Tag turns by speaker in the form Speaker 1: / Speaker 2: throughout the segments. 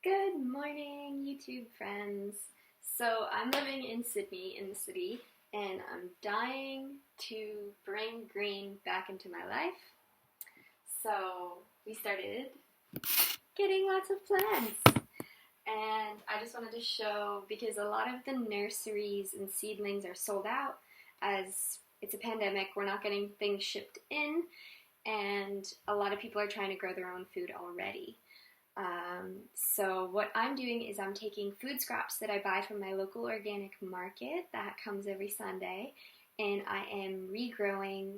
Speaker 1: Good morning, YouTube friends. So I'm living in Sydney, in the city, and I'm dying to bring green back into my life. So we started getting lots of plants. And I just wanted to show, because a lot of the nurseries and seedlings are sold out as it's a pandemic, we're not getting things shipped in, and a lot of people are trying to grow their own food already. So what I'm doing is I'm taking food scraps that I buy from my local organic market that comes every Sunday, and I am regrowing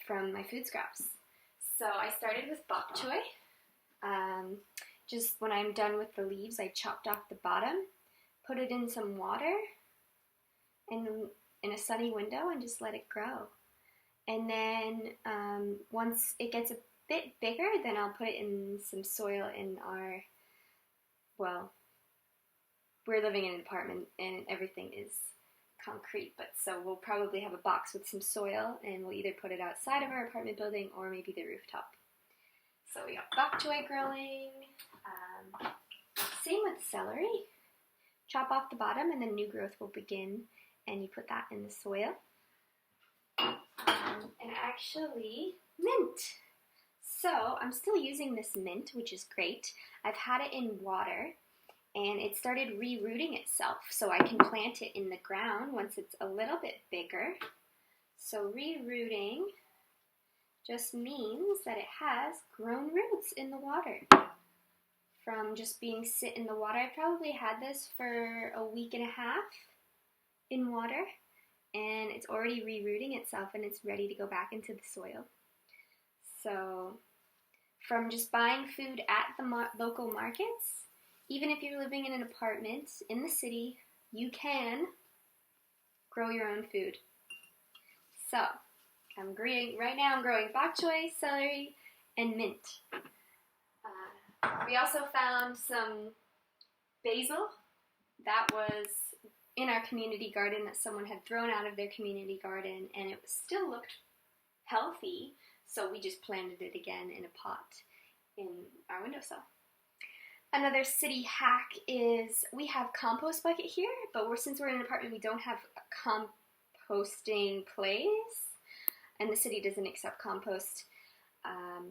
Speaker 1: from my food scraps. So I started with bok choy. Just when I'm done with the leaves, I chopped off the bottom, put it in some water and in a sunny window and just let it grow. And then once it gets a bit bigger, then I'll put it in some soil in our, well, we're living in an apartment and everything is concrete, but so we'll probably have a box with some soil and we'll either put it outside of our apartment building or maybe the rooftop. So we got bok choy growing, same with celery. Chop off the bottom and then new growth will begin, and you put that in the soil. And actually, mint. So I'm still using this mint, which is great. I've had it in water and it started re-rooting itself, so I can plant it in the ground once it's a little bit bigger. So re-rooting just means that it has grown roots in the water from just being sit in the water. I probably had this for a week and a half in water, and it's already re-rooting itself and it's ready to go back into the soil. So from just buying food at the local markets, even if you're living in an apartment in the city, you can grow your own food. So right now I'm growing bok choy, celery, and mint. We also found some basil that was in our community garden that someone had thrown out of their community garden, and it still looked healthy, so we just planted it again in a pot in our windowsill. Another city hack is we have compost bucket here, but since we're in an apartment, we don't have a composting place, and the city doesn't accept compost.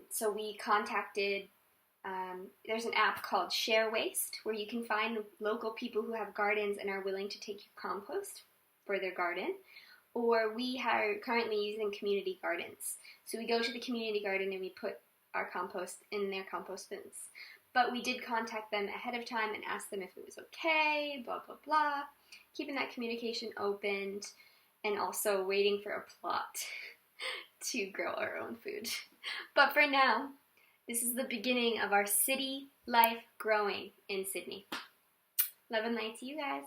Speaker 1: So we contacted, there's an app called Share Waste where you can find local people who have gardens and are willing to take your compost for their garden. Or we are currently using community gardens. So we go to the community garden and we put our compost in their compost bins. But we did contact them ahead of time and ask them if it was okay, blah, blah, blah. Keeping that communication open and also waiting for a plot to grow our own food. But for now, this is the beginning of our city life growing in Sydney. Love and light to you guys.